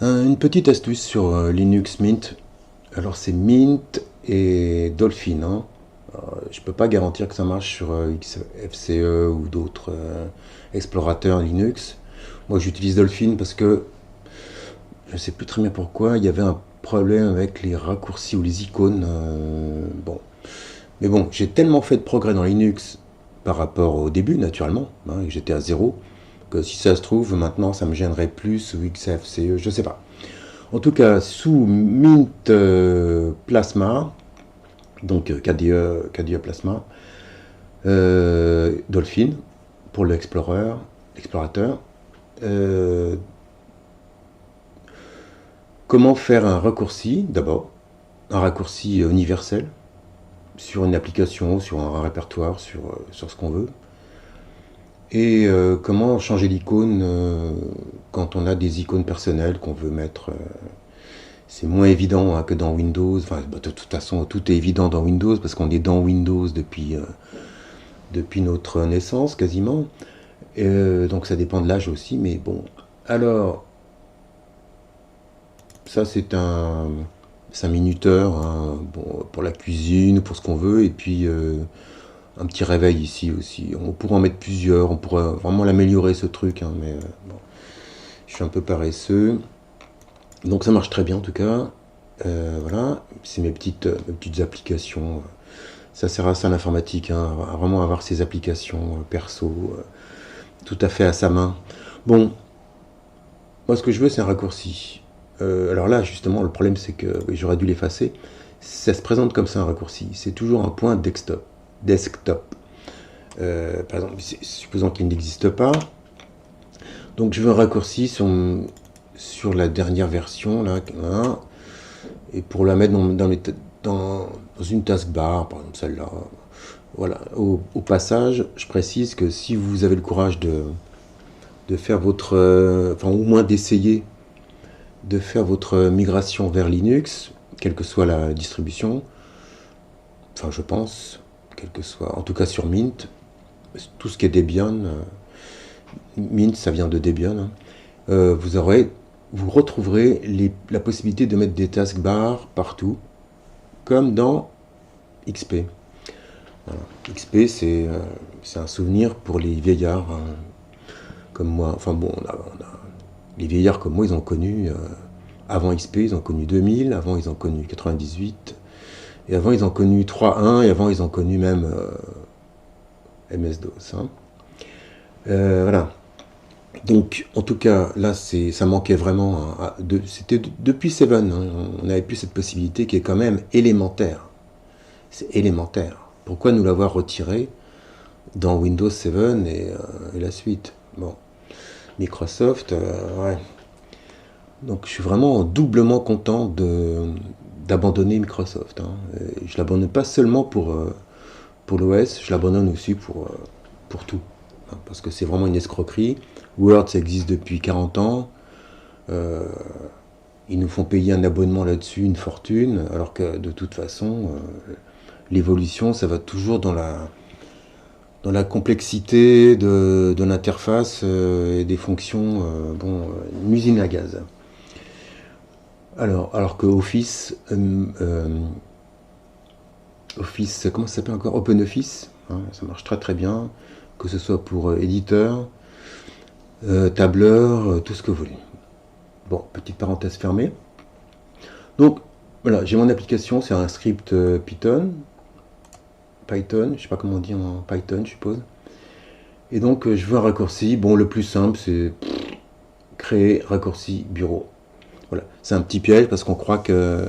Une petite astuce sur Linux Mint. Alors c'est Mint et Dolphin, hein. Je peux pas garantir que ça marche sur XFCE ou d'autres explorateurs Linux. Moi j'utilise Dolphin parce que je sais plus très bien pourquoi, il y avait un problème avec les raccourcis ou les icônes. Bon. Mais bon, j'ai tellement fait de progrès dans Linux par rapport au début, naturellement, hein, et j'étais à zéro, que si ça se trouve, maintenant ça me gênerait plus ou XFCE, je sais pas. En tout cas, sous Mint Plasma, donc KDE Plasma, Dolphin pour l'explorateur. Euh, Comment faire un raccourci d'abord, un raccourci universel sur une application, sur un répertoire, sur ce qu'on veut. Et comment changer l'icône quand on a des icônes personnelles qu'on veut mettre. C'est moins évident, hein, que dans Windows. Enfin, bah, de toute façon, tout est évident dans Windows parce qu'on est dans Windows depuis notre naissance quasiment. Donc ça dépend de l'âge aussi. Mais bon, alors ça c'est un minuteur, hein, bon, pour la cuisine, pour ce qu'on veut. Et puis un petit réveil ici aussi. On pourrait en mettre plusieurs. On pourrait vraiment l'améliorer ce truc, hein, mais bon, je suis un peu paresseux. Donc ça marche très bien en tout cas. Voilà, c'est mes petites applications. Ça sert à ça l'informatique, hein, à vraiment avoir ses applications perso, tout à fait à sa main. Bon, moi ce que je veux c'est un raccourci. Alors là justement le problème c'est que oui, j'aurais dû l'effacer. Ça se présente comme ça un raccourci. C'est toujours un point desktop. Desktop. Par exemple, supposons qu'il n'existe pas. Donc je veux un raccourci sur la dernière version là, hein, et pour la mettre dans une taskbar, par exemple celle-là. Voilà. Au passage, je précise que si vous avez le courage de faire votre, enfin au moins d'essayer de faire votre migration vers Linux, quelle que soit la distribution, enfin je pense, quelle que soit, en tout cas sur Mint, tout ce qui est Debian, Mint ça vient de Debian, hein, vous retrouverez la possibilité de mettre des taskbars partout, comme dans XP. Voilà. XP, c'est un souvenir pour les vieillards, hein, comme moi. Enfin bon, les vieillards comme moi, ils ont connu, avant XP, ils ont connu 2000, avant ils ont connu 98, et avant ils ont connu 3.1, et avant ils ont connu même MS-DOS. Hein. Voilà. Donc, en tout cas, là, ça manquait vraiment. C'était depuis Seven, hein, on n'avait plus cette possibilité qui est quand même élémentaire. C'est élémentaire. Pourquoi nous l'avoir retiré dans Windows 7 et la suite? Bon, Microsoft, ouais. Donc, je suis vraiment doublement content d'abandonner Microsoft. Hein. Je l'abandonne pas seulement pour l'OS, je l'abandonne aussi pour tout. Hein, parce que c'est vraiment une escroquerie. Word, ça existe depuis 40 ans. Euh, Ils nous font payer un abonnement là-dessus, une fortune, alors que de toute façon, l'évolution, ça va toujours dans la complexité de l'interface et des fonctions. Bon, une usine à gaz. Alors que Office, comment ça s'appelle encore? OpenOffice, hein, ça marche très très bien, que ce soit pour éditeur, tableur, tout ce que vous voulez. Bon, petite parenthèse fermée. Donc, voilà, j'ai mon application, c'est un script Python, je sais pas comment on dit en Python, je suppose. Et donc, je veux un raccourci. Bon, le plus simple, c'est créer raccourci bureau. Voilà, c'est un petit piège parce qu'on croit que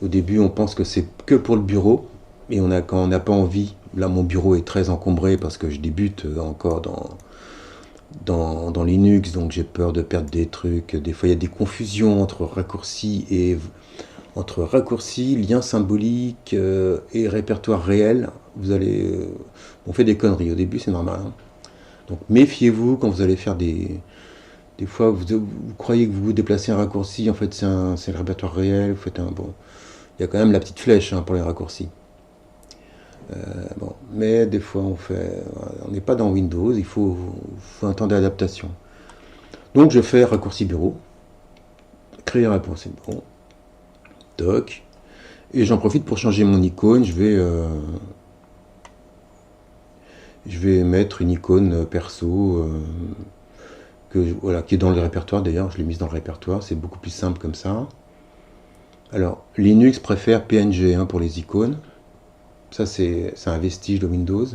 au début, on pense que c'est que pour le bureau. Et quand on n'a pas envie, là, mon bureau est très encombré parce que je débute encore dans Linux, donc j'ai peur de perdre des trucs. Des fois, il y a des confusions entre raccourcis, liens symboliques et répertoire réel. On fait des conneries au début, c'est normal. Hein. Donc méfiez-vous quand vous allez faire des fois, vous croyez que vous déplacez un raccourci, en fait c'est le répertoire réel. Vous faites bon, il y a quand même la petite flèche, hein, pour les raccourcis. Bon, mais des fois on n'est pas dans Windows, il faut un temps d'adaptation. Donc je fais raccourci bureau. Créer réponse, c'est bon. Toc. Et j'en profite pour changer mon icône. Je vais mettre une icône perso voilà, qui est dans le répertoire d'ailleurs. Je l'ai mise dans le répertoire. C'est beaucoup plus simple comme ça. Alors, Linux préfère PNG pour les icônes. Ça, c'est un vestige de Windows que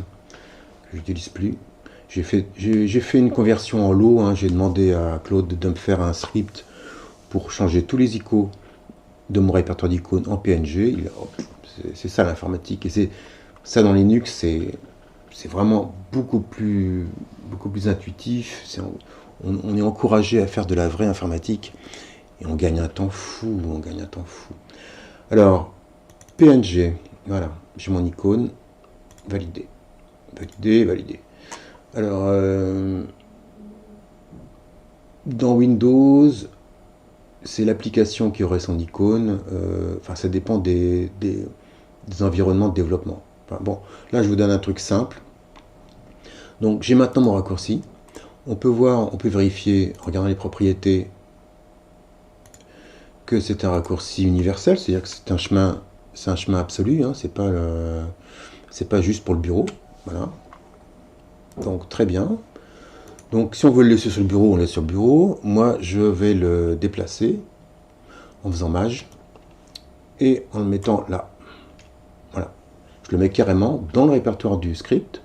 je n'utilise plus. J'ai fait une conversion en lot. J'ai demandé à Claude de me faire un script pour changer tous les icônes de mon répertoire d'icônes en PNG. C'est ça l'informatique. Et c'est ça dans Linux, c'est vraiment beaucoup plus intuitif. On est encouragé à faire de la vraie informatique et on gagne un temps fou. Alors, PNG, voilà, j'ai mon icône, validé. Alors, dans Windows, c'est l'application qui aurait son icône. Enfin, ça dépend des environnements de développement. Enfin, bon, là, je vous donne un truc simple. Donc, j'ai maintenant mon raccourci. On peut vérifier, en regardant les propriétés, que c'est un raccourci universel, c'est-à-dire que c'est un chemin absolu. C'est pas juste pour le bureau. Voilà. Donc, très bien. Donc, si on veut le laisser sur le bureau, on le laisse sur le bureau. Moi, je vais le déplacer en faisant maj et en le mettant là. Voilà. Je le mets carrément dans le répertoire du script.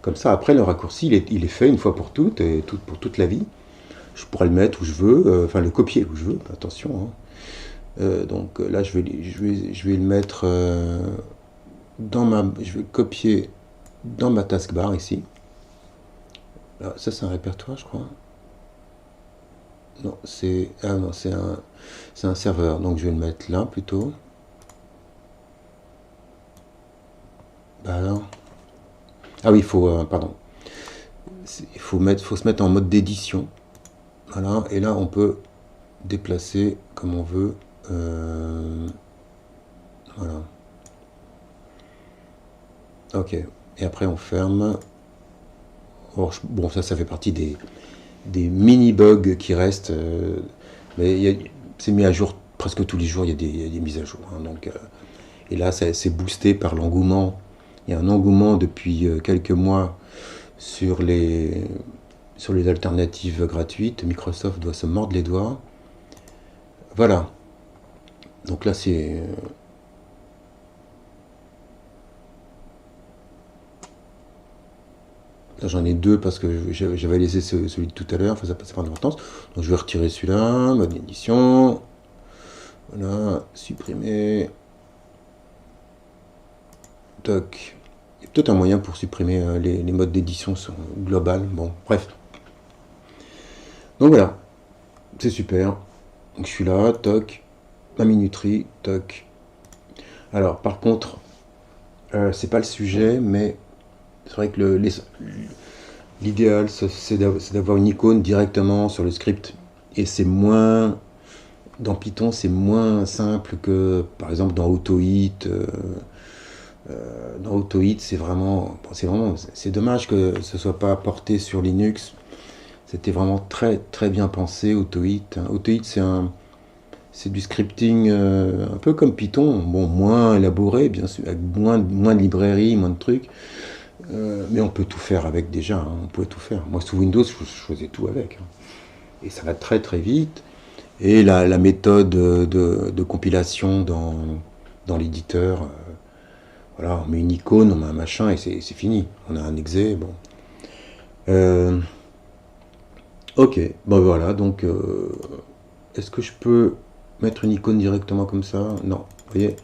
Comme ça, après, le raccourci, il est fait une fois pour toutes et pour toute la vie. Je pourrais le mettre où je veux, enfin le copier où je veux, attention. Donc là, je vais le mettre je vais copier dans ma taskbar ici. Là, ça, c'est un répertoire, je crois. Non, c'est un serveur, donc je vais le mettre là plutôt. Bah alors. Ah oui, pardon. Il faut se mettre en mode d'édition. Voilà, et là on peut déplacer comme on veut. Voilà. Ok. Et après on ferme. Bon, ça fait partie des mini-bugs qui restent. Mais c'est mis à jour presque tous les jours, il y a des mises à jour. Donc, et là, c'est boosté par l'engouement. Il y a un engouement depuis quelques mois sur les alternatives gratuites. Microsoft doit se mordre les doigts. Voilà. Donc là, c'est... Là, j'en ai deux parce que j'avais laissé celui de tout à l'heure. Enfin, ça n'a pas d'importance. Donc je vais retirer celui-là. Mode édition. Voilà. Supprimer. Toc. Il y a peut-être un moyen pour supprimer les modes d'édition global. Bon, bref. Donc voilà. C'est super. Donc je suis là. Toc. Ma minuterie. Toc. Alors, par contre, c'est pas le sujet, mais c'est vrai que l'idéal, c'est d'avoir une icône directement sur le script. Et c'est moins... Dans Python, c'est moins simple que, par exemple, dans AutoHit. Dans AutoHit, c'est dommage que ce soit pas porté sur Linux. C'était vraiment très très bien pensé, AutoHit. AutoHit, c'est du scripting un peu comme Python, bon, moins élaboré, bien sûr, avec moins de librairies, moins de trucs. Mais on peut tout faire avec déjà, on pouvait tout faire. Moi, sous Windows, je faisais tout avec. Et ça va très très vite. Et la méthode de compilation dans l'éditeur, voilà, on met une icône, on met un machin et c'est fini. On a un exe, bon. Ok, bon voilà, donc est-ce que je peux mettre une icône directement comme ça? Non, vous voyez,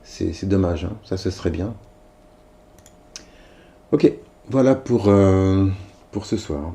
c'est dommage, ça ce serait bien. Ok, voilà pour ce soir.